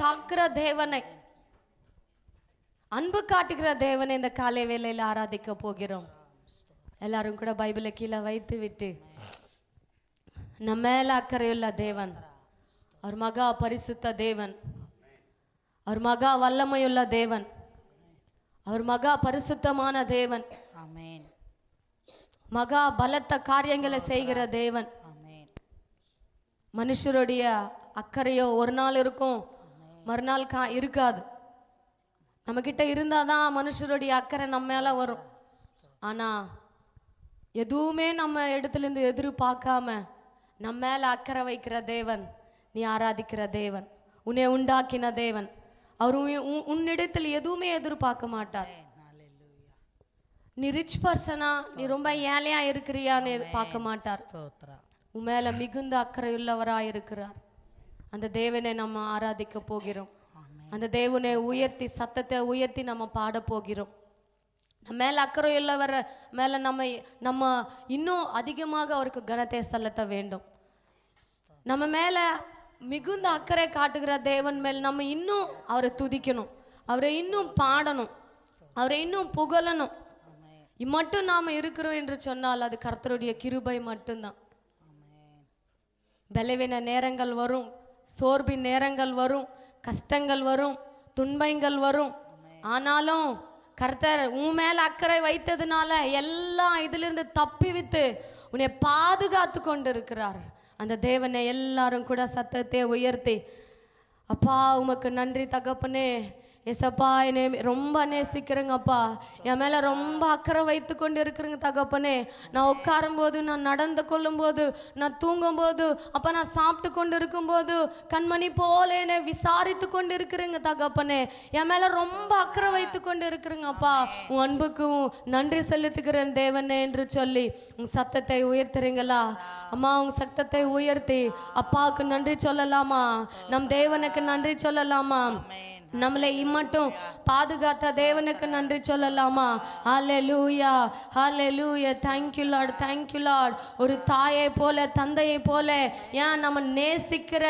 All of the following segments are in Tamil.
காக்கிற தேவனை, அன்பு காட்டுகிற தேவனை இந்த காலை வேளையில் ஆராதிக்க போகிறோம். எல்லாரும் கூட பைபிளை கீழே வைத்து விட்டு, நம்ம மேல அக்கறையுள்ள தேவன், அவர் மகா பரிசுத்த தேவன், அவர் மகா வல்லமையுள்ள தேவன், அவர் மகா பரிசுத்தமான தேவன், மகா பலத்த காரியங்களை செய்கிற தேவன். மனுஷருடைய அக்கறையோ ஒரு நாள் இருக்கும், மறுநாள் இருக்காது. நம்ம கிட்ட இருந்தாதான் மனுஷருடைய அக்கறை நம்ம மேல வரும். ஆனா எதுவுமே நம்ம இடத்துலேருந்து எதிர்பார்க்காம நம்ம மேல அக்கறை வைக்கிற தேவன், நீ ஆராதிக்கிற தேவன், உன்னை உண்டாக்கின தேவன், அவர் உன்னிடத்தில் எதுவுமே எதிர்பார்க்க மாட்டார். நீ ரிச் பர்சனா, நீ ரொம்ப ஏழையா இருக்கிறியான்னு பார்க்க மாட்டார். உன் மேல மிகுந்த அக்கறை உள்ளவராய் இருக்கிறார். அந்த தேவனை நம்ம ஆராதிக்க போகிறோம். அந்த தேவனை உயர்த்தி, சத்தத்தை உயர்த்தி நம்ம பாட போகிறோம். நம்ம மேல அக்கறை உள்ளவர மேல நம்ம இன்னும் அதிகமாக அவருக்கு கனத்தை செலுத்த வேண்டும். நம்ம மேல மிகுந்த அக்கறை காட்டுகிற தேவன் மேல் நம்ம இன்னும் அவரை துதிக்கணும், அவரை இன்னும் பாடணும், அவரை இன்னும் புகழணும். இம்மட்டும் நாம இருக்கிறோம் என்று சொன்னால் அது கர்த்தருடைய கிருபை மட்டும்தான். பலவீன நேரங்கள் வரும், சோர்வின் நேரங்கள் வரும், கஷ்டங்கள் வரும், துன்பங்கள் வரும். ஆனாலும் கர்த்தர் உன் மேல அக்கறை வைத்ததுனால எல்லாம் இதிலிருந்து தப்பி விட்டு உன்னை பாதுகாத்து கொண்டு இருக்கிறார். அந்த தேவனை எல்லாரும் கூட சத்தத்தை உயர்த்தி, அப்பா உமக்கு நன்றி தகப்பனே, ஏசப்பா என்னை ரொம்ப நேசிக்கிறேங்கப்பா, என் மேலே ரொம்ப அக்கறை வைத்து கொண்டு இருக்கிறேங்க தகப்பனே. நான் உட்காரும்போது, நான் நடந்து கொள்ளும்போது, நான் தூங்கும்போது, அப்போ நான் சாப்பிட்டு கொண்டு இருக்கும்போது கண்மணி போல என்னை விசாரித்து கொண்டு இருக்கிறேங்க தகப்பனே. என் மேலே ரொம்ப அக்கறை வைத்து கொண்டு இருக்கிறேங்கப்பா. உன் அன்புக்கும் நன்றி செலுத்துகிறேன் தேவனே என்று சொல்லி உன் சத்தத்தை உயர்த்துறீங்களா? அம்மா உங்க சத்தத்தை உயர்த்தி அப்பாவுக்கு நன்றி சொல்லலாமா? நம் தேவனுக்கு நன்றி சொல்லலாமா? நம்மளை இம்மட்டும் பாதுகாத்த தேவனுக்கு நன்றி சொல்லலாமா? Hallelujah, hallelujah. Thank you lord, thank you lord. ஒரு தாயை போல, தந்தையை போல, ஏன் நம்ம நேசிக்கிற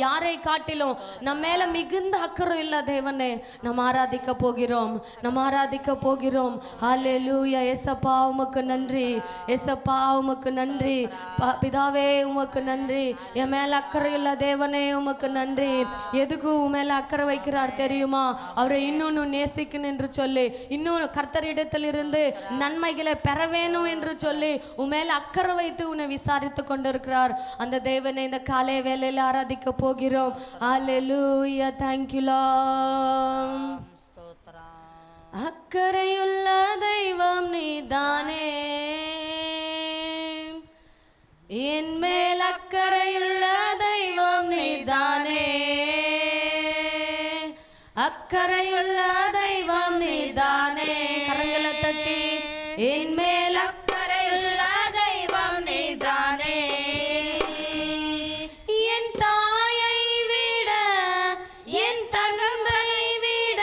யாரை காட்டிலும் நம்ம மேல மிகுந்த அக்கறை இல்ல தேவனே. நம்ம ஆராதிக்க போகிறோம், நம்ம ஆராதிக்க போகிறோம். ஹல்லேலூயா. ஏசப்பா உமக்கு நன்றி, ஏசப்பா உமக்கு நன்றி, பிதாவே உமக்கு நன்றி. என் மேல அக்கறை இல்ல தேவனே உமக்கு நன்றி. எதுக்கு உன் மேல அக்கறை வைக்கிறார் தெரியுமா? அவரை இன்னொன்னு நேசிக்கணும் என்று சொல்லி, இன்னும் கர்த்தரிடத்தில் இருந்து நன்மைகளை பெற வேணும் என்று சொல்லி உன் மேல அக்கறை வைத்து உன்னை விசாரித்து கொண்டிருக்கிறார். அந்த தேவனை இந்த காலை வேளையில் ஆராதிக்க போகிறோம். ஹல்லேலூயா. Thank you lord. அக்கறையுள்ள தெய்வம் நீதானே, என் மேல் அக்கறையுள்ள தெய்வம் நீதானே, அக்கறையுள்ள தெய்வம் நீதானே. கரங்களை தட்டி, என் மேல் அக்கறையுள்ள தெய்வம் நீதானே. என் தாயை விட, என் தகந்தனை விட,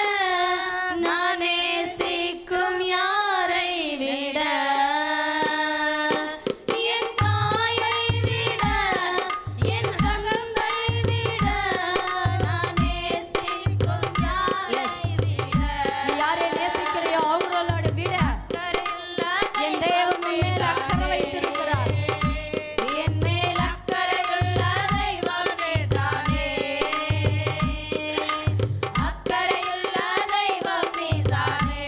நான் நேசிக்கும் யாரை விட, என் தாயை விட, என் தகந்தனை விட, நான் நேசிக்கும் யாரை நேசிக்கிறையோ அவங்களோட விட என் தேவன் மேல் அக்கறை வைத்திருக்கிறார். என் மேல் அக்கறையுள்ள தெய்வம் நீதானே, அக்கறையுள்ள தெய்வம் நீதானே,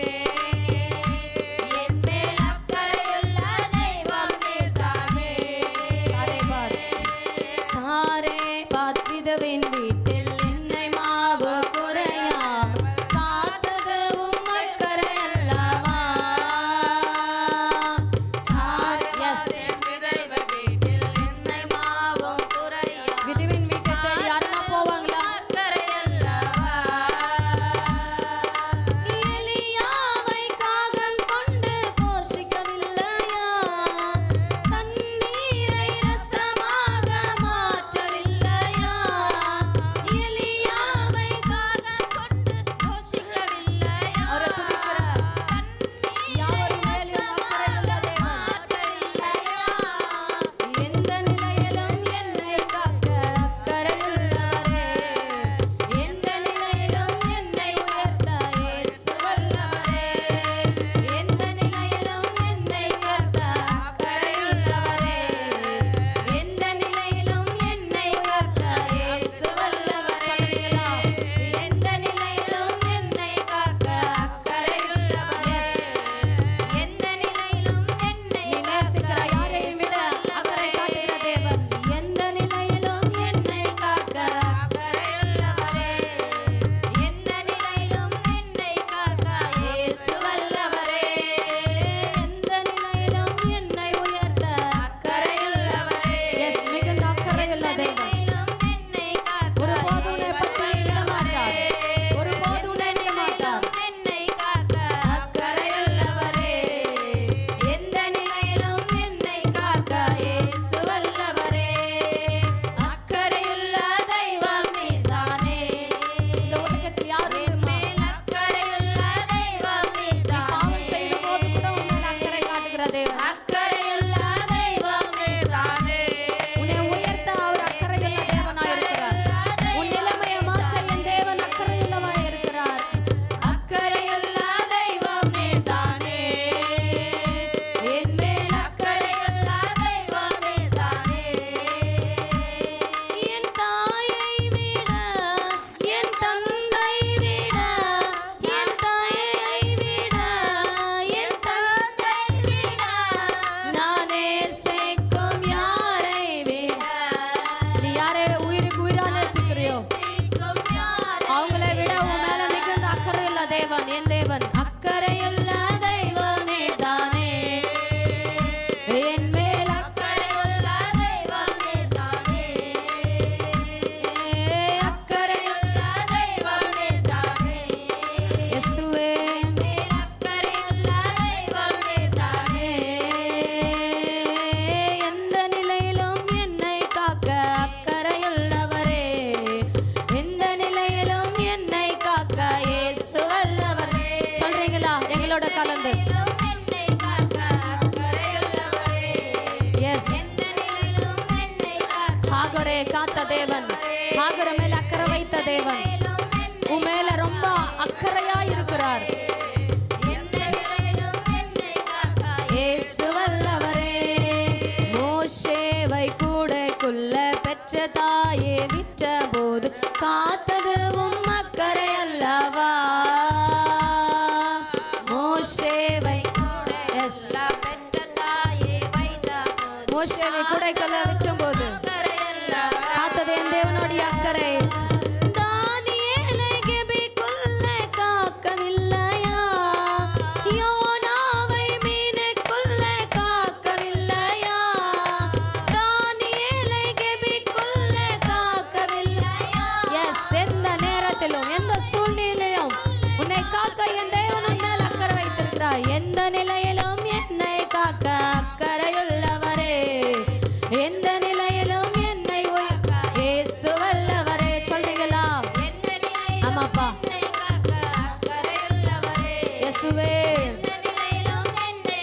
என் மேல் அக்கறையுள்ள தெய்வம் நீதானே. சாரே பாத் விதவின் வீட்டில் என்னை மாவு குறையாம் காத்தது உம்மை கரை அல்லவா? விதவின் வீட்டை யாருன்னா போவாங்களா? எலியாவை காகம் கொண்டு போஷிக்கவில்லையா? தண்ணீரை ரசமாக மாற்றவில்லையா? விட உன் மேல மிகுந்த அக்கறையுள்ள தேவன் என் தேவன். அக்கறையுள்ள தெய்வம் நீதானே, என் மேல் அக்கறையுள்ள தெய்வம் நீதானே, அக்கறையுள்ள தெய்வம் நீதானே. இயேசுவே மேல் அக்கறையுள்ள தெய்வம் நீதானே. எந்த நிலையிலும் என்னை காக்க அக்கறையுள்ளவரே, எந்த நிலையிலும் என்னை காக்க இயேசு வல்லவரே. சொல்றீங்களா எங்களோட கலந்து? ஹாகரை காத்த தேவன், ஹாகரை மேல அக்கறை வைத்த தேவன் உன் மேல ரொம்ப அக்கறையா இருக்கிறார். இயேசு வல்லவரே. மோசேவை கூடைக்குள்ள பெற்ற தாயே விற்ற போது காத்தது உம் அக்கறை அல்லவா. மோசேவை மோசேவை கூடைக்குள்ள விற்ற போது காத்தது என் தேவனுடைய அக்கறை. தானியேலை கெபிக்குள்ள காக்கவில்லையா, யோனாவை மீனுக்குள்ள காக்கவில்லையா, தானியேலை கெபிக்குள்ள காக்கவில்லையா. எஸ், எந்த நேரத்திலும் எந்த சூழ்நிலையும் உன்னை காக்க என் தேவன் உன் மேல் அக்கறை வைத்திருக்கிறார். எந்த நிலையிலும் என்னை காக்க அக்கறையுள்ளவரே, எந்த நிலையிலும் என்னை இயேசு வல்லவரே. சொல்றீங்களா? ஆமாப்பா. இயேசுவே எந்த நிலையிலும் என்னை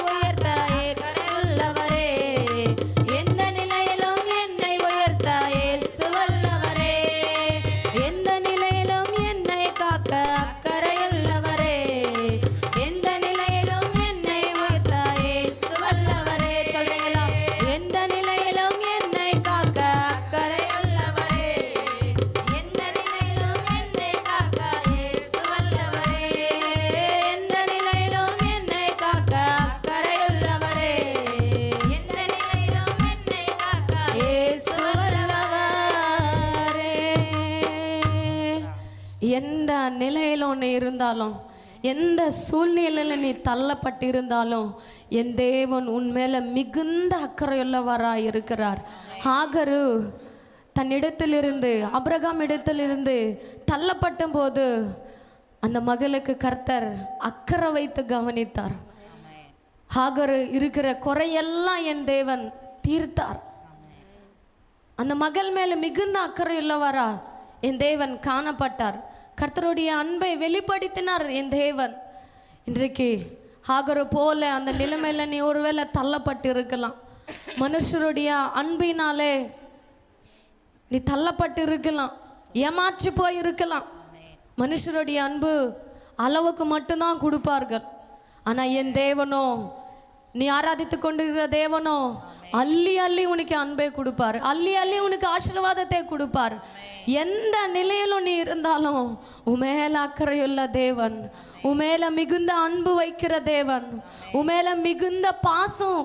உயர்த்த இயேசு வல்லவரே, எந்த நிலையிலும் என்னை உயர்த்த இயேசு வல்லவரே, எந்த நிலையிலும் என்னை காக்க அக்கறையுள்ளவரே, எந்த நிலையிலும் என்னை உயர்த்த இயேசு வல்லவரே. சொல்றீங்களா? எந்த நிலையிலும் என்னை காக்க அக்கறையுள்ளவரே, எந்த நிலையிலும் என்னை காக்க இயேசு வல்லவரே, எந்த நிலையிலும் என்னை காக்க அக்கறையுள்ளவரே, எந்த நிலையிலும் என்னை காக்க இயேசு வல்லவரே. எந்த நிலையிலும் நீ இருந்தாலும், எந்த சூழ்நிலையில் நீ தள்ளப்பட்டிருந்தாலும் என் தேவன் உன் மேல மிகுந்த அக்கறையுள்ளவராய் இருக்கிறார். ஹாகரு தன்னிடத்திலிருந்து ஆபிரகாம் இடத்திலிருந்து தள்ளப்பட்ட போது அந்த மகளுக்கு கர்த்தர் அக்கறை வைத்து கவனித்தார். ஹாகரு இருக்கிற குறையெல்லாம் என் தேவன் தீர்த்தார். அந்த மகள் மேல மிகுந்த அக்கறையுள்ளவரா என் தேவன் காணப்பட்டார். கர்த்தருடைய அன்பை வெளிப்படுத்தினார் என் தேவன். இன்றைக்கு ஹாகரு போல அந்த நிலைமையில நீ ஒருவேளை தள்ளப்பட்டு இருக்கலாம். மனுஷருடைய அன்பினாலே நீ தள்ளப்பட்டு இருக்கலாம், ஏமாற்றி போய் இருக்கலாம். மனுஷருடைய அன்பு அளவுக்கு மட்டும்தான் கொடுப்பார்கள். ஆனா என் தேவனோ, நீ ஆராதித்து கொண்டிருக்கிற தேவனோ அள்ளி அள்ளி உனக்கு அன்பை கொடுப்பார், அள்ளி அள்ளி உனக்கு ஆசீர்வாதத்தை கொடுப்பார். எந்த நிலையிலும் நீ இருந்தாலும் உமேல அக்கறையுள்ள தேவன், உமேல மிகுந்த அன்பு வைக்கிற தேவன், உமேல மிகுந்த பாசம்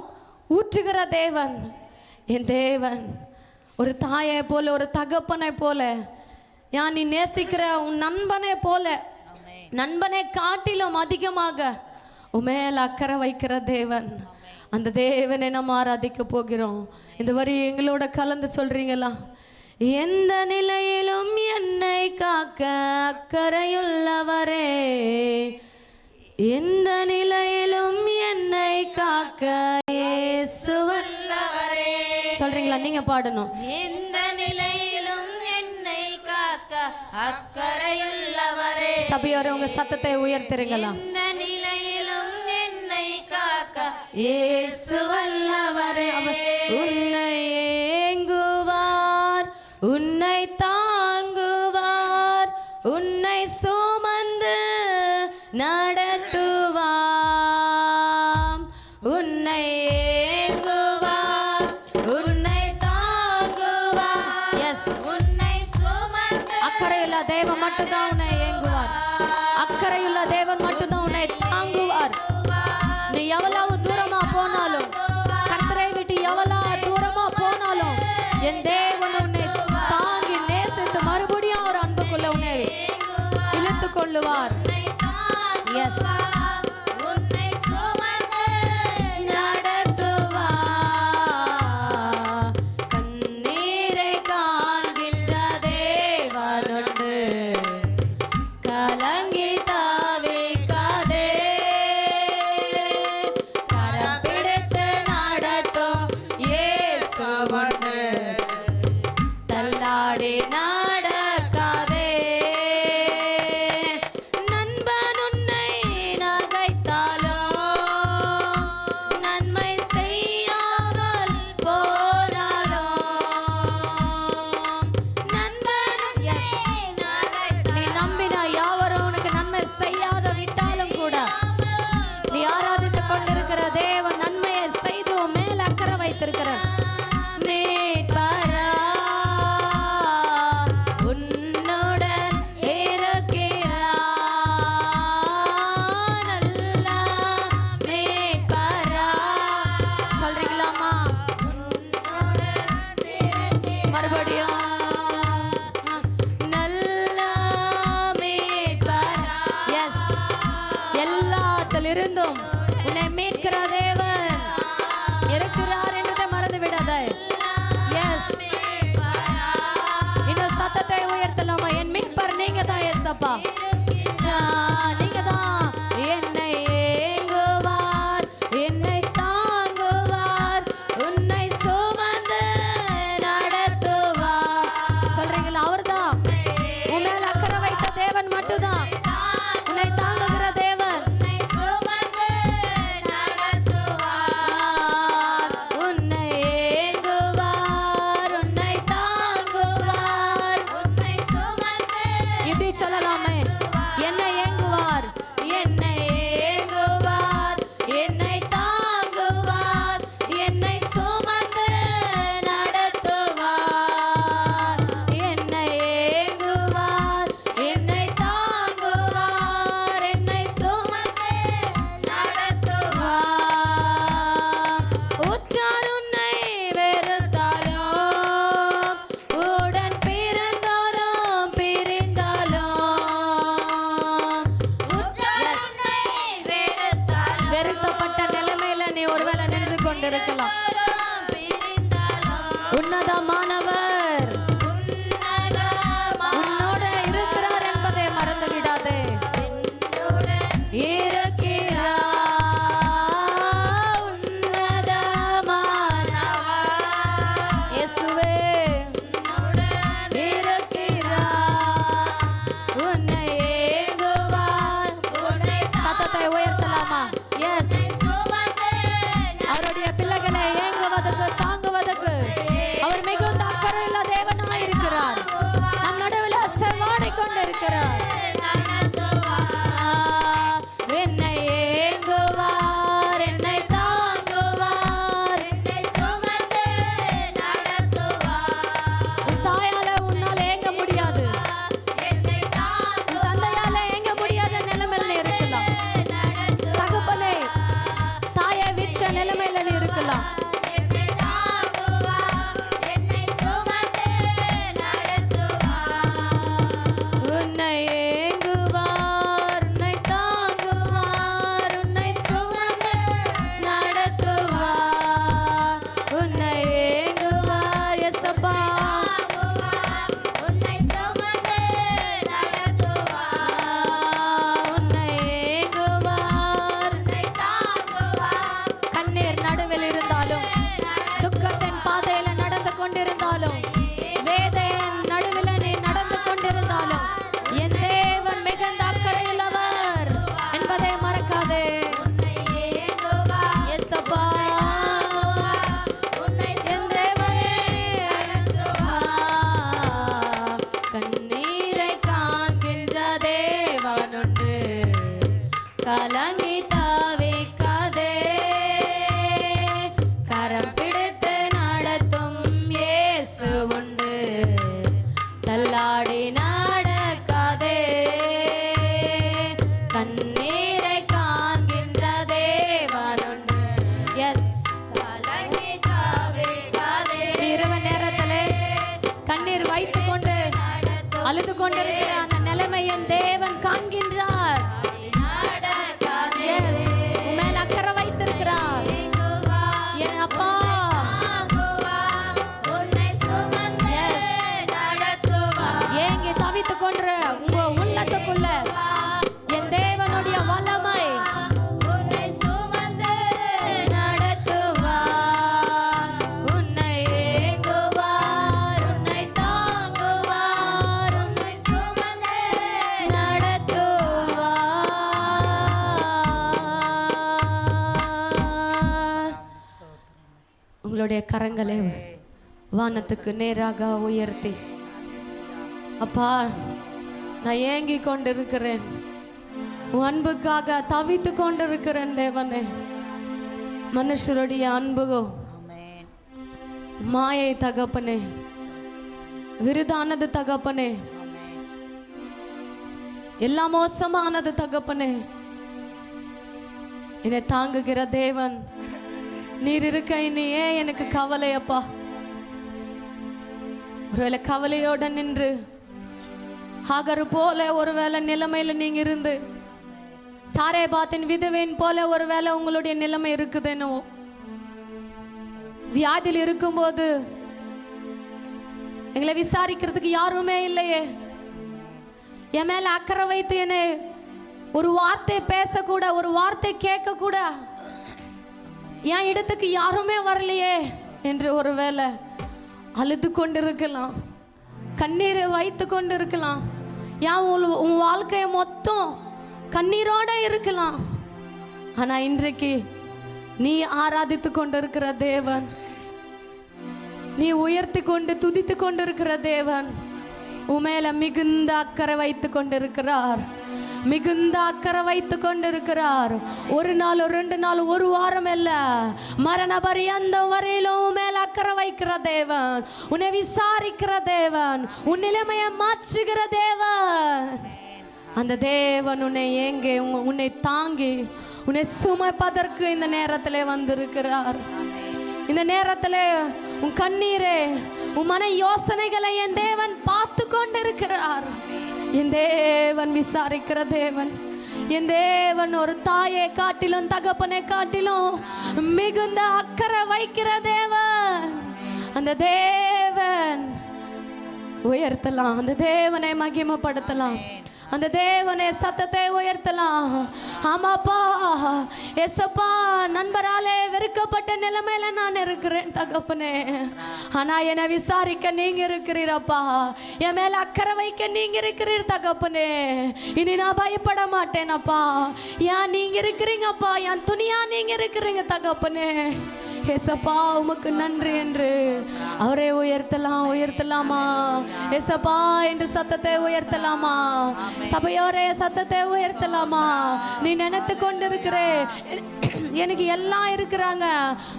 ஊற்றுகிற தேவன் என் தேவன். ஒரு தாயை போல, ஒரு தகப்பனை போல, யான் நீ நேசிக்கிற உன் நண்பனை போல, நண்பனை காட்டிலும் அதிகமாக உமேல அக்கறை வைக்கிற தேவன். அந்த தேவனை நம்ம ஆராதிக்க போகிறோம். இந்த வரி எங்களோட கலந்து சொல்றீங்களா? எந்த நிலையிலும் என்னை காக்க அக்கறையுள்ளவரே, எந்த நிலையிலும் என்னை காக்க இயேசு வல்லவரே. சொல்றீங்களா? நீங்க பாடணும். எந்த நிலையிலும் என்னை காக்க அக்கறையுள்ளவரே. சபையோர உங்க சத்தத்தை உயர்த்துறீங்களா? எந்த நிலையிலும் என்னை காக்க இயேசு வல்லவரே. உன்னை ஏங்குவார், உன்னை தாங்குவார், உன்னை சுமந்து நடத்துவார். உன்னை ஏங்குவார், உன்னை தாங்குவார். எஸ், உன்னை சுமந்து அக்கறையுள்ள தேவன் மட்டும்தான் உன்னை ஏங்குவார். அக்கறையுள்ள தேவன் மட்டும்தான் உன்னை தாங்குவார். நீ எவ்வளவு தூரமா போனாலும், கர்த்தரை விட்டு எவ்வளவு தூரமா போனாலும் என் தேவன் உன்னை தாங்கி நேசித்து மறுபடியும் அவர் அன்புக்குள்ள உன்னை இழுத்துக் கொள்ளுவார். எஸ், உன்னை சுமந்து நடத்துவார். கண்ணீரை காண்கின்ற தேவனுண்டு, கலங்கி தவிக்காதே. கரம் பிடித்து நடத்தும் இயேசு உண்டு, தள்ளாடி நடக்காதே. நண்பன் உன்னை நகைத்தாலும், நன்மை செய்யாமல் போனாலும், நண்பன் நீ நம்பின யாவரும் உனக்கு நன்மை செய்யாத விட்டாலும் கூட, நீ ஆராதித்துக் கொண்டிருக்கிற தேவன் நன்மையை செய்து உன் மேல் அக்கறை வைத்திருக்கிற மீட்பரா உன்னுடன் இருக்கிறார். நல்ல மீட்பரா. சொல்றீங்களாமா? மறுபடியும் நல்ல மீட்பரா. எஸ், எல்லாத்திலிருந்தும் உன்னை மீட்கிற தேவன் இருக்கிறார் என்றதை மறந்து விடாதே. எஸ், இன்னும் சத்தத்தை உயர்த்தலாமா? என் மீட்பர் நீங்க தான் ஏசப்பா, நீங்க தான். என்னை ஏங்குவார், என்னை தாங்குவார், உன்னை சுமந்து நடத்துவார். சொல்றீங்களா? அவர்தான் உன் மேல அக்கறை வைத்த தேவன் மட்டும்தான் உன்னை தாங்குகிற தேவன். உன்னை ஏங்குவார், உன்னை தாங்குவார். இப்படி சொல்லலாமே? என்னை ஏங்குவார், என்னை ஏங்குவார், என்னை தாங்குவார், என்னை சுமந்து நடத்துவார். என்னை ஏங்குவார், என்னை தாங்குவார், என்னை சுமந்து நடத்துவார். உற்றார் உன்னை வெறுத்தாலும், உடன் பிறந்தோரும் பிரிந்தாலும், வெறுக்கப்பட்ட நிலைமையில நீ ஒருவேளை நின்று கொண்டிருக்கலாம். உன்னதமானவர் உன்னோட இருக்கிறார் என்பதை மறந்து விடாதே. இருக்கிறார் உன்னதமானவர் இயேசுவே, இருக்கிறார். உன்னை ஏங்குவார். சத்தத்தை உயர்த்தலாமா? எஸ், அவருடைய பிள்ளைகளை ஏங்குவதற்கு தாங்குவதற்கு அவர் மிகுந்த அக்கறையுள்ள தேவனாய் இருக்கிறார். நம் நடுவில் செவாடி கொண்டிருக்கிறார். என்னை ஏங்குவார், என்னை தாங்குவார், உன் தாயால உன்னால ஏங்க முடியாது, உன் தந்தையால ஏங்க முடியாத நிலைமையில நீ இருக்கலாம். தகப்பனே தாயை விற்ற நிலைமையில நீ இருக்கலாம். உன்னை ஏங்குவார், உன்னை தாங்குவார், உன்னை சுமந்து நடத்துவார். உன்னை ஏங்குவார் எசப்பா, உன்னை ஏங்குவார். கண்ணீர் நடுவில் இருந்தாலும், துக்கத்தின் பாதையில நடந்து கொண்டிருந்தாலும், வேதையின் நடுவில் நீ நடந்து கொண்டிருந்தாலும், என் தேவன் மிகுந்த அக்கறையுள்ளவர் என்பதை மறக்காதே. எசப்பா, என் தேவனே. கண்ணீரை காண்கின்ற தேவனுண்டு, கலங்கி தவிக்காதே. கரம் பிடித்து நடத்தும் இயேசு கண்ணீர் வைத்து கொண்டு அழுது கொண்டிருக்கிற அந்த நிலைமை என் தேவன் காண்கின்றார். Yes. உன் மேல் அக்கறை வைத்திருக்கிறார் என் அப்பா. ஏங்கி தவித்து கொண்டு உங்க உள்ளத்துக்குள்ள என் தேவனுடைய வல்லமை உன்னை சுமந்து நடத்துவார். உன்னை ஏங்குவார், உன்னை தாங்குவார், உன்னை சுமந்து நடத்துவார். உங்களுடைய கரங்களை வானத்துக்கு நேராக உயர்த்தி, அப்பா நான் ஏங்கி கொண்டிருக்கிறேன், உன் அன்புக்காக தவித்து கொண்டிருக்கிறேன் தேவனே. மனுஷருடைய அன்புகோ மாயை தகப்பனே, விருதானது தகப்பனே, எல்லாம் மோசமானது தகப்பனே. என்னை தாங்குகிற தேவன் நீர் இருக்க இனியே எனக்கு கவலை அப்பா. ஒருவேளை கவலையோட நின்று ஹாகர் போல ஒருவேளை நிலைமையில நீங்க இருந்து சாரேபாத்தின் விதவையின் போல ஒருவேளை உங்களுடைய நிலைமை இருக்குதுன்னு, வியாதியில் இருக்கும்போது எங்களை விசாரிக்கிறதுக்கு யாருமே இல்லையே, என் மேல அக்கறை வைத்து என்னை ஒரு வார்த்தை பேசக்கூட, ஒரு வார்த்தை கேட்க கூட என் இடத்துக்கு யாருமே வரலையே என்று ஒருவேளை அழுது கொண்டிருக்கலாம், கண்ணீரை வைத்து கொண்டு இருக்கலாம். ஏன் உன் வாழ்க்கையை மொத்தம் கண்ணீரோட இருக்கலாம். ஆனா இன்றைக்கு நீ ஆராதித்து கொண்டிருக்கிற தேவன், நீ உயர்த்தி கொண்டு துதித்து கொண்டிருக்கிற தேவன் உன் மேல மிகுந்த அக்கறை வைத்து கொண்டிருக்கிறார், மிகுந்த அக்கறை வைத்து கொண்டிருக்கிறார். ஒரு நாள், ரெண்டு நாள், ஒரு வாரம் இல்ல, மரண பரியந்தம் வரையிலும் உன் மேல அக்கறை வைக்கிற தேவன், உன்னை விசாரிக்கிற தேவன், உன் நிலைமையை மாற்றுகிற தேவன். அந்த தேவன் உன்னை ஏங்கே உன்னை தாங்கி உன்னை சுமப்பதற்கு இந்த நேரத்தில் வந்திருக்கிறார். இந்த நேரத்தில் உன் கண்ணீரே, உன் மன யோசனைகளை என் தேவன் பார்த்து கொண்டிருக்கிறார். என் தேவன் விசாரிக்கிற தேவன், என் தேவன் ஒரு தாயை காட்டிலும் தகப்பனை காட்டிலும் மிகுந்த அக்கறை வைக்கிற தேவன். அந்த தேவன் உயர்த்தலாம், அந்த தேவனை மகிமைப்படுத்தலாம், அந்த தேவனை சத்தத்தை உயர்த்தலாம். ஆமாப்பா எசப்பா, நண்பராலே வெறுக்கப்பட்ட நிலைமையில நான் இருக்கிறேன் தகப்பனே, ஆனா என்னை விசாரிக்க நீங்க இருக்கிறீரப்பா, என் மேல அக்கறை வைக்க நீங்க இருக்கிறீர் தகப்பனே. இனி நான் பயப்பட மாட்டேனப்பா, ஏன் நீங்க இருக்கிறீங்கப்பா, என் துணியா நீங்க இருக்கிறீங்க தகப்பனே. ஏசப்பா உமக்கு நன்றி என்று அவரை உயர்த்தலாம், உயர்த்தலாமா ஏசப்பா என்று சத்தத்தை உயர்த்தலாமா? சபையோரே சத்தத்தை உயர்த்தலாமா? நீ நினைத்து கொண்டிருக்கிற எனக்கு எல்லாம் இருக்கிறாங்க,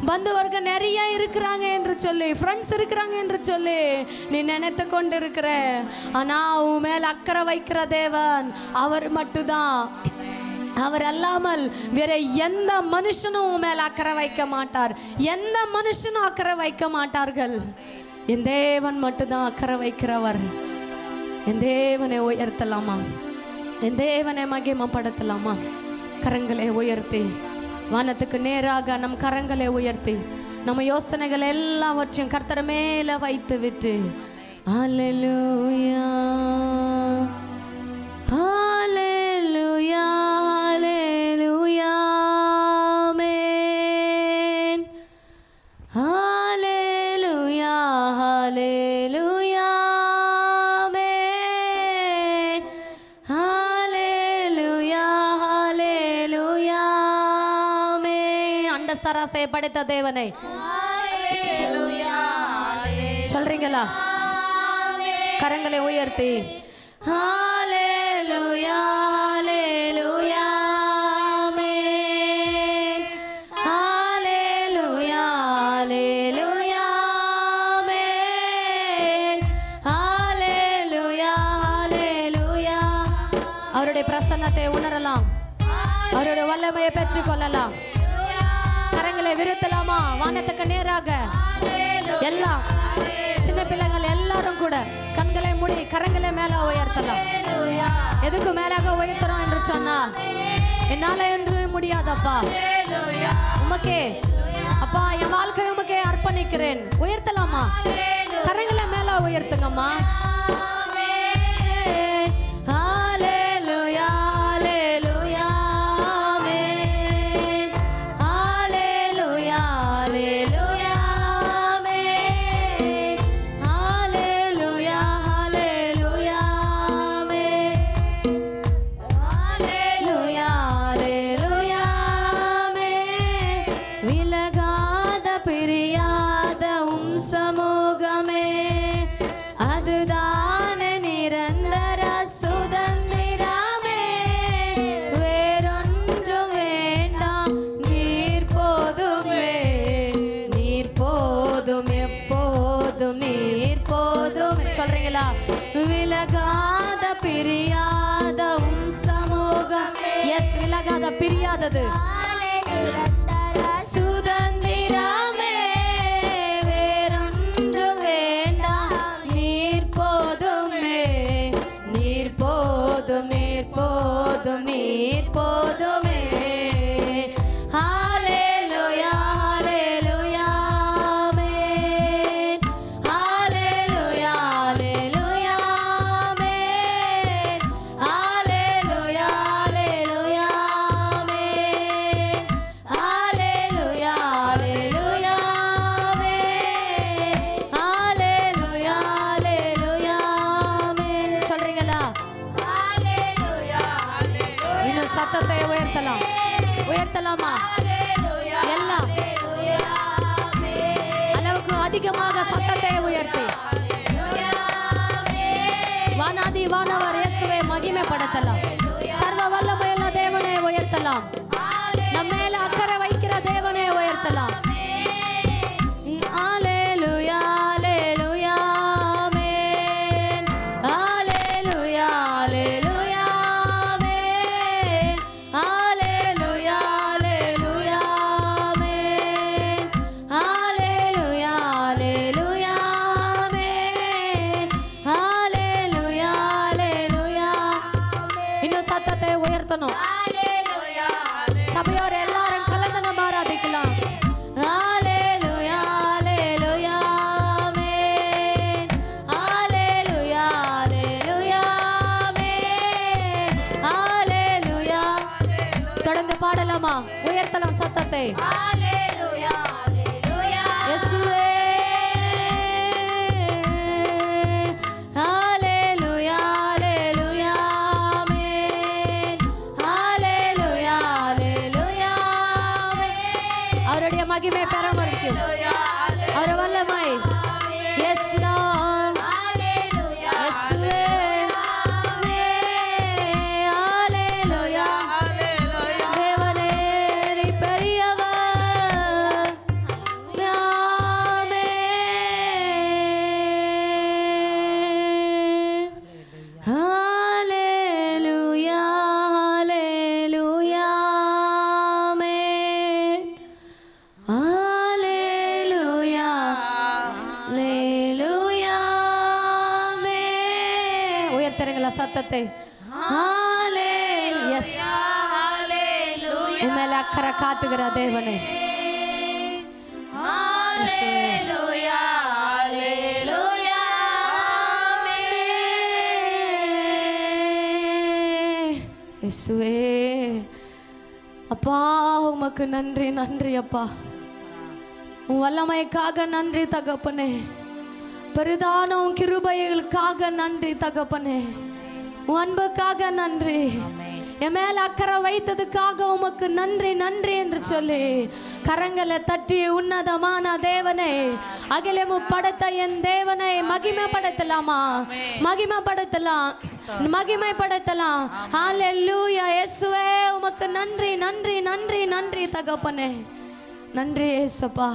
பந்து வர்க்கம் நிறைய இருக்கிறாங்க என்று சொல்லி, ஃப்ரெண்ட்ஸ் இருக்கிறாங்க என்று சொல்லி நீ நினைத்து கொண்டிருக்கிற, ஆனா உன் மேல் அக்கறை வைக்கிற தேவன் அவர் மட்டும்தான். அவர் அல்லாமல் வேற எந்த மனுஷனும் மேல் அக்கறை வைக்க மாட்டார், எந்த மனுஷனும் அக்கறை வைக்க மாட்டார்கள். என் தேவன் மட்டும்தான் அக்கறை வைக்கிறவர். என் தேவனை உயர்த்தலாமா? என் தேவனை மகிமைப்படுத்தலாமா? கரங்களை உயர்த்தி வானத்துக்கு நேராக நம் கரங்களை உயர்த்தி நம்ம யோசனைகள் எல்லாவற்றையும் கர்த்தர் மேல வைத்து விட்டு ஹல்லேலூயா ஹல்லேலூயா ஹல்லேலூயா ஆமென் ஹல்லேலூயா ஹல்லேலூயா ஆமென் ஹல்லேலூயா ஹல்லேலூயா ஆமென். அண்ட சராசை படைத்த தேவனை சொல்றீங்களா? கரங்களை உயர்த்தி ஹல்லேலூயா ஹல்லேலூயா ஆமென் ஹல்லேலூயா ஹல்லேலூயா ஆமென் ஹல்லேலூயா ஹல்லேலூயா. அவருடைய பிரசன்னத்தை உணரலாம், அவருடைய வல்லமையை பெற்றுக்கொள்ளலாம். கரங்களை விருத்தலாமா? வானத்துக்கு நேராக எல்லாம் சின்ன சின்ன பிள்ளைகள் எல்லாரும் கூட கண்களை மூடி கரங்களை மேல உயர்த்தலாம். எதுக்கு மேலாக உயர்த்துறோம் என்று சொன்னா, என்னால என்று முடியாதப்பா, உமக்கே அப்பா என் வாழ்க்கை உமக்கே அர்ப்பணிக்கிறேன். உயர்த்தலாமா? கரங்களை மேல உயர்த்துங்கம்மா. சொல்றீங்களா? விலகாத பிரியாத சமூகம். எஸ், விலகாத பிரியாதது சுதந்திரமே, வேறொன்று வேண்டாம், நீர் போதுமே, நீர் போதும், நீர் போதும், நீர் போதுமே. ஹalleluya, ஹalleluya, ஆமென். ஹalleluya, ஹalleluya, ஆமென். ஹalleluya, ஹalleluya, ஆமென். ஹalleluya, ஹalleluya, ஆமென். ஹalleluya, ஹalleluya, ஆமென். சொல்றீங்களா? இன்னும் சத்தத்தை உயர்த்தலாம். உயர்த்தலாமா? எல்லாம் அளவுக்கு அதிகமாக சத்தத்தை உயர்த்தி வானாதி வானவர் இயேசுவை மகிமைப்படுத்தலாம். சர்வ வல்லமையுள்ள தேவனை உயர்த்தலாம். நம்ம மேல அக்கறை வைக்கிற தேவனை உயர்த்தலாம். ஹalleluya, ஹalleluya, ஆமென். ஹalleluya, ஹalleluya, ஆமென். ஹalleluya, ஹalleluya, ஆமென். ஹalleluya, ஹalleluya, ஆமென். ஹalleluya, ஹalleluya. இன்னும் சத்தத்தை உயர்த்தணும். சபையோர் எல்லாரும் கலந்து நம்ம ஆராதிக்கலாம். ஹalleluya, ஹalleluya, ஆமென். ஹalleluya, ஹalleluya, ஆமென். ஹalleluya. தொடர்ந்து பாடலாமா? உயர்த்தலாம் சத்தத்தை. இயேசுவே. ஹalleluya, ஹalleluya, ஆமென். ஹalleluya, ஹalleluya, ஆமென். அவருடைய மகிமை பெற வரைக்கும் அவர் வல்லமை. Yes lord. இயேசுவே. ஹalleluya. தேவனே நீ பெரியவர். ஆமென். ஹalleluya, ஹalleluya, ஆமென். ஹalleluya, ஹalleluya, ஆமென். உயர்த்துறீங்களா சத்தத்தை? ஹalleluya. எஸ், உண்மையில அக்கறை காட்டுகிற தேவனே. ஹalleluya, ஹalleluya, இயேசுவே. அப்பா உமக்கு நன்றி, நன்றி அப்பா. உன் வல்லமைக்காக நன்றி தகப்பனே. பெரிதான உன் கிருபைகளுக்காக நன்றி தகப்பனே. உன் அன்புக்காக நன்றி. என் மேல அக்கறை வைத்ததுக்காக உமக்கு நன்றி, நன்றி என்று சொல்லி கரங்களை தட்டி உன்னதமான தேவனை, அகிலமு படைத்த என் தேவனை மகிமைப்படுத்தலாமா? மகிமைப்படுத்தலாம், மகிமைப்படுத்தலாம். ஹalleluya. இயேசுவே உமக்கு நன்றி, நன்றி, நன்றி, நன்றி தகப்பனே. நன்றி ஏசப்பா.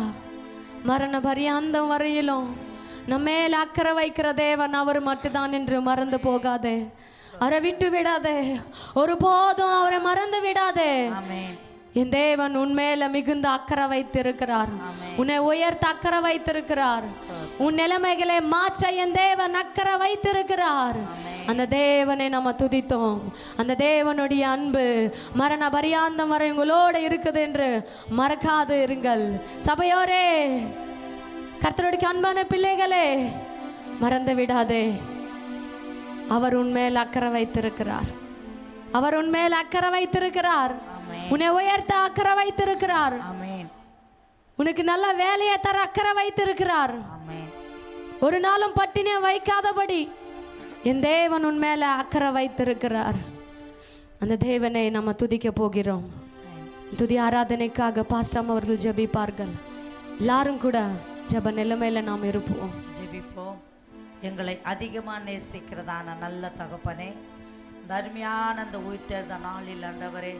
மரண பரியந்தம் வரையிலும் நம்ம மேல அக்கறை வைக்கிற தேவன் அவர் மட்டும்தான் என்று மறந்து போகாதே. அவரை விட்டு விடாதே. ஒருபோதும் அவரை மறந்து விடாதே. என் தேவன் உன்மேல மிகுந்த அக்கறை வைத்திருக்கிறார். உன்னை உயர்த்த அக்கறை வைத்திருக்கிறார். உன் நிலைமைகளை மாற்ற என் தேவன் அக்கறை வைத்திருக்கிறார். அந்த தேவனை நம்ம துதித்தோம். அந்த தேவனுடைய அன்பு மரண பரியாந்தம் வரை உங்களோடு இருக்குது என்று மறக்காது இருங்கள். சபையோரே, கர்த்தருடைய அன்பான பிள்ளைகளே, மறந்து விடாதே. அவர் உன்மேல் அக்கறை வைத்திருக்கிறார். அவர் உன்மேல் அக்கறை வைத்திருக்கிறார். உன்னை உயர்த்த அக்கறை வைத்திருக்கிறார். உனக்கு நல்ல வேலையை தர அக்கறை வைத்திருக்கிறார். ஒரு நாளும் பட்டினியை வைக்காதபடி என் தேவன் உன்மேல அக்கறை வைத்திருக்கிறார். அந்த தேவனை நம்ம துதிக்க போகிறோம். துதி ஆராதனைக்காக பாஸ்டாம் அவர்கள் ஜெபிப்பார்கள். எல்லாரும் கூட ஜெப நிலைமையில நாம் இருப்போம். ஜெபிப்போம். எங்களை அதிகமாக நேசிக்கிறதான நல்ல தகப்பனே, தர்மியான அந்த உயிர்த்தெழுந்த நாளில் ஆண்டவரே,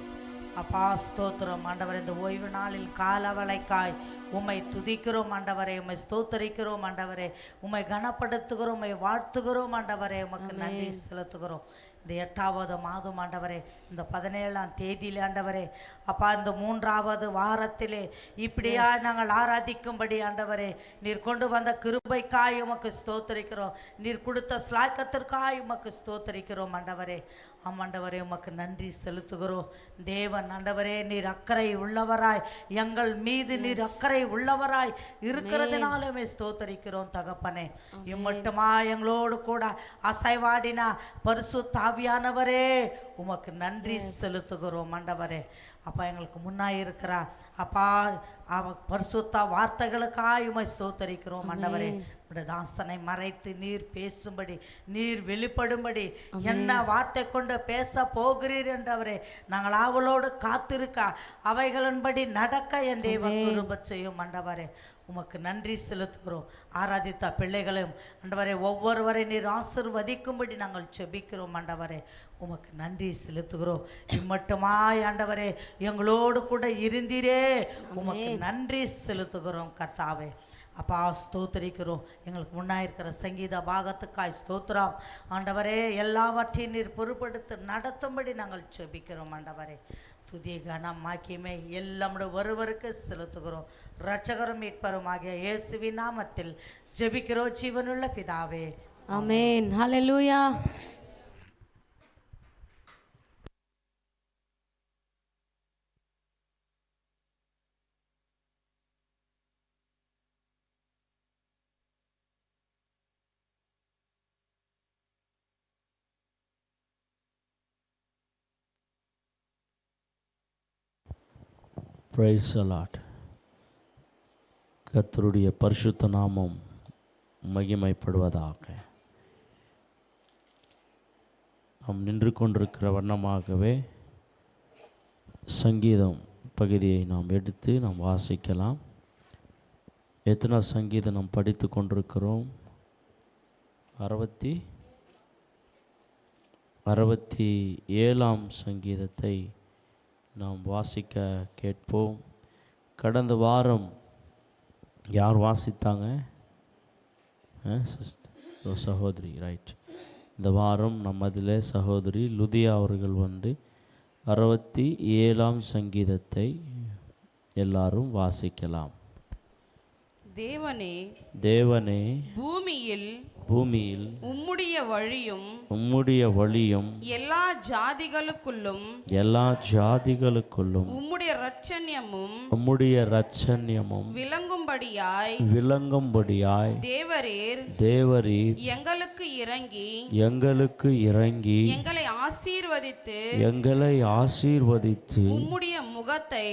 அப்பா ஸ்தோத்திரம் ஆண்டவரே. இந்த ஓய்வு நாளில் காலவளைக்காய் உம்மை துதிக்கிறோம் ஆண்டவரே, உம்மை ஸ்தோத்தரிக்கிறோம் ஆண்டவரே, உம்மை கனப்படுத்துகிறோம், உம்மை வாழ்த்துகிறோம் ஆண்டவரே, உமக்கு நன்றி செலுத்துகிறோம். இந்த 8வது மாதம் ஆண்டவரே, இந்த 17ஆம் தேதியிலே ஆண்டவரே, அப்பா இந்த 3வது வாரத்திலே இப்படியா நாங்கள் ஆராதிக்கும்படி ஆண்டவரே நீர் கொண்டு வந்த கிருபைக்காய் உமக்கு ஸ்தோத்தரிக்கிறோம். நீர் கொடுத்த ஸ்லாக்கத்திற்காய் உமக்கு ஸ்தோத்தரிக்கிறோம் ஆண்டவரே. ஆமாண்டவரே, உமக்கு நன்றி செலுத்துகிறோம். தேவன் ஆண்டவரே, நீர் அக்கறை உள்ளவராய், எங்கள் மீது நீர் அக்கறை உள்ளவராய் இருக்கிறதுனாலுமே ஸ்தோத்தரிக்கிறோம் தகப்பனே. இம்மட்டுமா எங்களோடு கூட அசைவாடினா பரிசுத்த ஆவியானவரே, உமக்கு நன்றி செலுத்துகிறோம் ஆண்டவரே. அப்பா எங்களுக்கு முன்னாடி இருக்கிறா அப்பா பரிசுத்த வார்த்தைகளுக்காய் உம்மை ஸ்தோத்தரிக்கிறோம் ஆண்டவரே. தாசனை மறைத்து நீர் பேசும்படி, நீர் வெளிப்படும்படி, என்ன வார்த்தை கொண்டு பேச போகிறீர் என்றவரே நாங்கள் ஆவலோடு காத்திருக்க, அவைகளின்படி நடக்க என் தேவன் கிருபை செய்யும் ஆண்டவரே. உமக்கு நன்றி செலுத்துகிறோம். ஆராதித்த பிள்ளைகளையும் ஆண்டவரே ஒவ்வொருவரை நீர் ஆசீர்வதிக்கும்படி நாங்கள் செபிக்கிறோம் ஆண்டவரே. உமக்கு நன்றி செலுத்துகிறோம். இம்மட்டுமாய் ஆண்டவரே எங்களோடு கூட இருந்தீரே, உமக்கு நன்றி செலுத்துகிறோம் கர்த்தாவே. அப்பா ஸ்தோத்தரிக்கிறோம். எங்களுக்கு முன்னாயிருக்கிற சங்கீத பாகத்துக்காய் ஸ்தோத்திரம் ஆண்டவரே. எல்லாவற்றையும் நீர் பொறுப்படுத்தி நடத்தும்படி நாங்கள் செபிக்கிறோம் ஆண்டவரே. துதி கனம் மாக்கியமே எல்லாம் ஒருவருக்கு செலுத்துகிறோம். இரட்சகரும் மீட்பரும் ஆகிய இயேசுவின் நாமத்தில் ஜெபிக்கிறோம் ஜீவனுள்ள பிதாவே, ஆமென். ஹல்லேலூயா. Praise the Lord. கர்த்தருடைய பரிசுத்த நாமம் மகிமைப்படுவதாக. நாம் நின்று கொண்டிருக்கிற வண்ணமாகவே சங்கீதம் பகுதியை நாம் எடுத்து நாம் வாசிக்கலாம். எத்தனை சங்கீதம் நாம் படித்து கொண்டிருக்கிறோம்? 67ஆம் சங்கீதத்தை நாம் வாசிக்க கேட்போம். கடந்த வாரம் யார் வாசித்தாங்க? சகோதரி, ரைட். இந்த வாரம் நம்மதில் சகோதரி லுதியா அவர்கள் 67ஆம் சங்கீதத்தை எல்லாரும் வாசிக்கலாம். தேவனே, தேவனே, பூமியில் உம்முடைய வழியும் எல்லா ஜாதிகளுக்குள்ளும் உம்முடைய இரட்சண்யமும் விளங்கும்படியாய் தேவரீர் எங்களுக்கு இறங்கி எங்களை ஆசீர்வதித்து உம்முடைய முகத்தை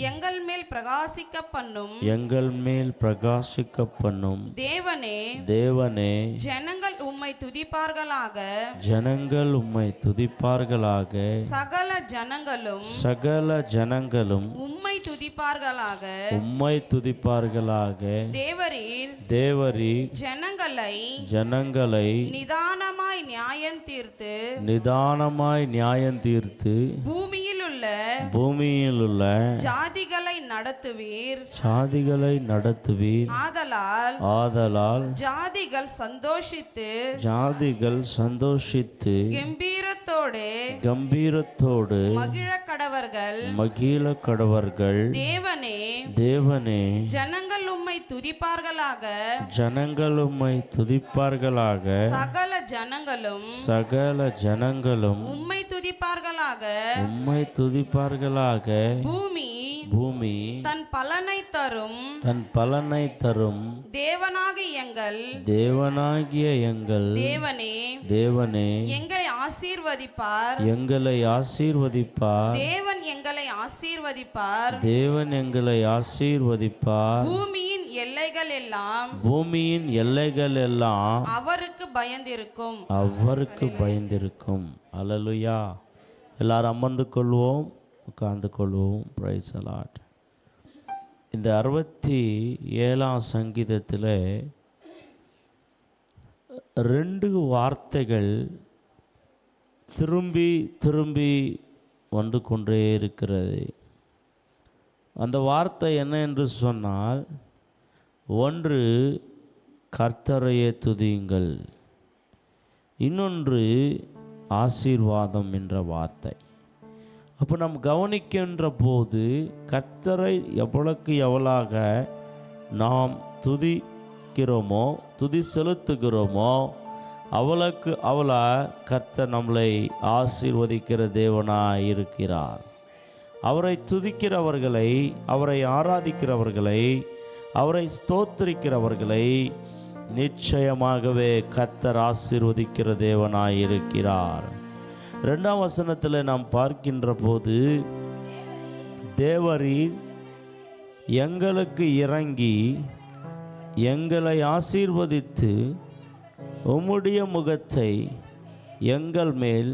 எங்கள் மேல் பிரகாசிக்க பண்ணும். தேவனே, ஜனங்கள் உம்மை துதிப்பார்களாக. சகல ஜனங்களும் உம்மை துதிப்பார்களாக. தேவரீர் ஜனங்களை நிதானமாய் நியாயம் தீர்த்து பூமியில் பூமியில் உள்ள ஜாதிகளை நடத்துவீர். சாதிகளை நடத்துவீர். ஆதலால் ஜாதிகள் சந்தோஷித்து கம்பீரத்தோடு மகிழ கடவர்கள். தேவனே ஜனங்கள் உம்மை துதிப்பார்களாக. சகல ஜனங்களும் உம்மை துதிப்பார்களாக. பூமி தன் பலனை தரும். தேவனாகிய எங்கள் தேவனே எங்களை ஆசீர்வதிப்பார். தேவன் எங்களை ஆசீர்வதிப்பார். பூமியின் எல்லைகள் எல்லாம் அவருக்கு பயந்திருக்கும். அல்லேலூயா. எல்லாரும் அமர்ந்து கொள்வோம், உட்கார்ந்து கொள்வோம். Praise the Lord. இந்த 67ஆம் சங்கீதத்தில் 2 வார்த்தைகள் திரும்பி வந்து கொண்டே இருக்கிறது. அந்த வார்த்தை என்ன என்று சொன்னால், ஒன்று கர்த்தரையே துதியுங்கள், இன்னொன்று ஆசீர்வாதம் என்ற வார்த்தை. அப்போ நாம் கவனிக்கின்ற போது கர்த்தரை எவ்வளவாக நாம் துதிக்கிறோமோ, துதி செலுத்துகிறோமோ, அவளை கர்த்தர் நம்மளை ஆசீர்வதிக்கிற தேவனாய் இருக்கிறார். அவரை துதிக்கிறவர்களை, அவரை ஆராதிக்கிறவர்களை, அவரை ஸ்தோத்திரிக்கிறவர்களை நிச்சயமாகவே கர்த்தர் ஆசீர்வதிக்கிற தேவனாய் இருக்கிறார். 2ஆம் வசனத்தில் நாம் பார்க்கின்ற போது, தேவரீர் எங்களுக்கு இறங்கி எங்களை ஆசீர்வதித்து உம்முடைய முகத்தை எங்கள் மேல்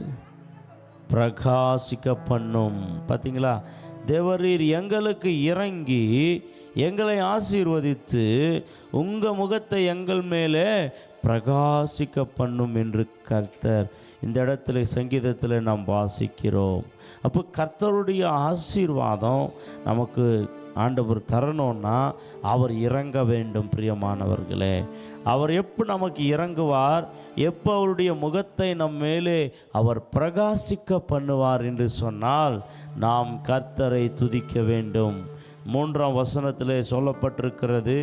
பிரகாசிக்க பண்ணும். பார்த்தீங்களா? தேவரீர் எங்களுக்கு இறங்கி எங்களை ஆசீர்வதித்து உங்கள் முகத்தை எங்கள் மேலே பிரகாசிக்க பண்ணும் என்று கர்த்தர் இந்த இடத்துல சங்கீதத்தில் நாம் வாசிக்கிறோம். அப்போ கர்த்தருடைய ஆசீர்வாதம் நமக்கு ஆண்டவர் தரணும்னா அவர் இறங்க வேண்டும். பிரியமானவர்களே, அவர் எப்போ நமக்கு இறங்குவார், எப்போ அவருடைய முகத்தை நம் மேலே அவர் பிரகாசிக்க பண்ணுவார் என்று சொன்னால் நாம் கர்த்தரை துதிக்க வேண்டும். 3ஆம் வசனத்திலே சொல்லப்பட்டிருக்கிறது,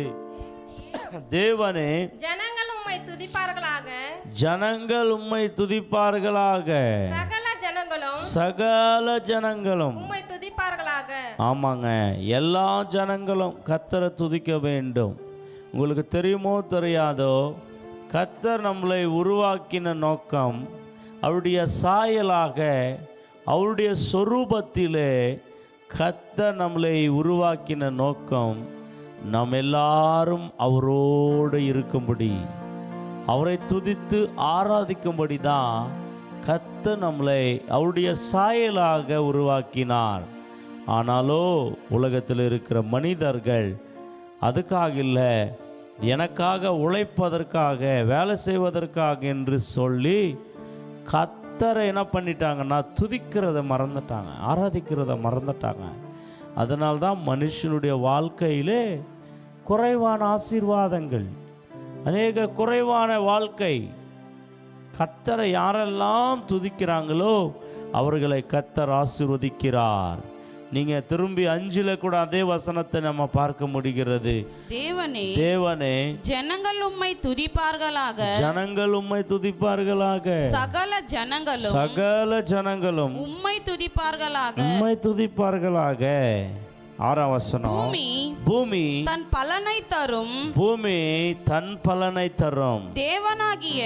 தேவனே ஜனங்கள் உம்மை துதிப்பார்களாக. சகல ஜனங்களும். ஆமாங்க, எல்லா ஜனங்களும் கர்த்தரை துதிக்க வேண்டும். உங்களுக்கு தெரியுமோ தெரியாதோ, கர்த்தர் நம்மளை உருவாக்கின நோக்கம், அவருடைய சாயலாக, அவருடைய சொரூபத்திலே கர்த்தர் நம்மளை உருவாக்கின நோக்கம் நாம் எல்லாரும் அவரோடு இருக்கும்படி, அவரை துதித்து ஆராதிக்கும்படி தான் கர்த்தர் நம்மளை அவருடைய சாயலாக உருவாக்கினார். ஆனாலோ உலகத்தில் இருக்கிற மனிதர்கள் அதுக்காக இல்லை, எனக்காக உழைப்பதற்காக, வேலை செய்வதற்காக என்று சொல்லி கர்த்தரை என்ன பண்ணிட்டாங்கன்னா துதிக்கிறத மறந்துட்டாங்க, ஆராதிக்கிறத மறந்துட்டாங்க. அதனால்தான் மனுஷனுடைய வாழ்க்கையிலே குறைவான ஆசீர்வாதங்கள், அநேக குறைவான வாழ்க்கை. கர்த்தரை யாரெல்லாம் துதிக்கிறாங்களோ அவர்களை கர்த்தர் ஆசீர்வதிக்கிறார். நீங்கள் திரும்பி 5 கூட அதே வசனத்தை நம்ம பார்க்க முடிகிறது. தேவனே ஜனங்கள் உம்மை துதிப்பார்களாக. சகல ஜனங்களும் உம்மை துதிப்பார்களாக. 6ஆம் வசனம், பூமி தன் பலனை தரும். தேவனாகிய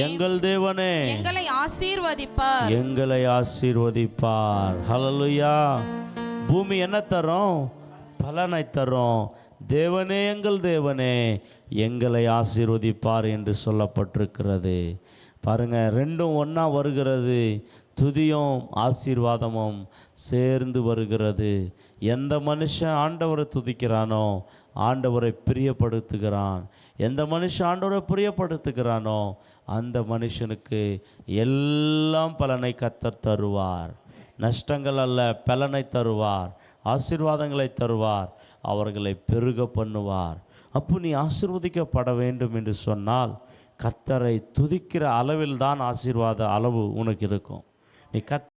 எங்கள் தேவனே எங்களை ஆசீர்வதிப்பார். ஹல்லேலூயா. பூமி என்ன தரும்? பலனை தரும். தேவனே எங்கள் தேவனே எங்களை ஆசீர்வதிப்பார் என்று சொல்லப்பட்டிருக்கிறது. பாருங்க, ரெண்டும் ஒன்றா வருகிறது. துதியும் ஆசீர்வாதமும் சேர்ந்து வருகிறது. எந்த மனுஷன் ஆண்டவரை துதிக்கிறானோ ஆண்டவரை பிரியப்படுத்துகிறான். எந்த மனுஷன் ஆண்டவரை பிரியப்படுத்துகிறானோ அந்த மனுஷனுக்கு எல்லாம் பலனை கர்த்தர் தருவார். நஷ்டங்கள் அல்ல, பலனை தருவார், ஆசீர்வாதங்களை தருவார், அவர்களை பெருக பண்ணுவார். அப்போ நீ ஆசீர்வதிக்கப்பட வேண்டும் என்று சொன்னால் கர்த்தரை துதிக்கிற அளவில் தான் ஆசீர்வாத அளவு உனக்கு இருக்கும். நீ